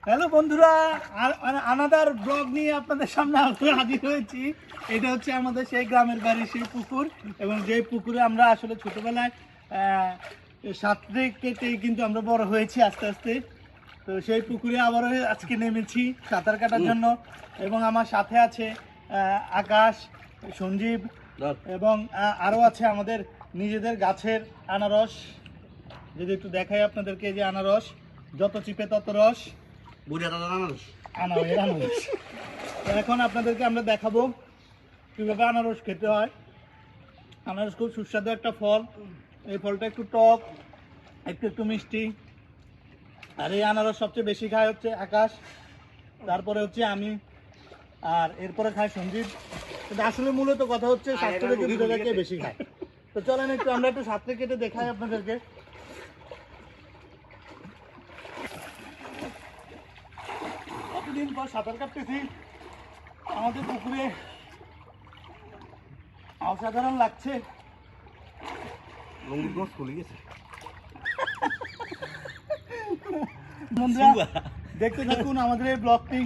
Hello বন্ধুরা, another blog নিয়ে আপনাদের সামনে হাজির হয়েছি। এটা হচ্ছে আমাদের সেই গ্রামের বাড়ির সেই পুকুর, এবং যে পুকুরে আমরা আসলে ছোটবেলায় সাঁতরে কেটেই কিন্তু আমরা বড় হয়েছি আস্তে আস্তে। তো সেই পুকুরে আবারও আজকে নেমেছি সাঁতার কাটার জন্য, এবং আমার সাথে আছে আকাশ, সঞ্জীব, এবং আরও আছে আমাদের নিজেদের গাছের আনারস। যদি একটু দেখাই আপনাদেরকে, যে আনারস যত চিপে তত রস, আনারস। তো এখন আপনাদেরকে আমরা দেখাবো কীভাবে আনারস খেতে হয়। আনারস খুব সুস্বাদু একটা ফল। এই ফলটা একটু টক, একটু একটু মিষ্টি। আর এই আনারস সবচেয়ে বেশি খায় হচ্ছে আকাশ, তারপরে হচ্ছে আমি, আর এরপরে খায় সঞ্জীব। কিন্তু আসলে মূলত কথা হচ্ছে স্বাস্থ্য থেকে দুটোটাকে বেশি খায়। তো চলেন একটু আমরা একটু সাঁতরে কেটে দেখাই আপনাদেরকে। কতদিন পর সাঁতার কাটতেছি আমাদের পুকুরে, অসাধারণ লাগছে। বন্ধুরা দেখতে থাকুন আমাদের এই ব্লগটি।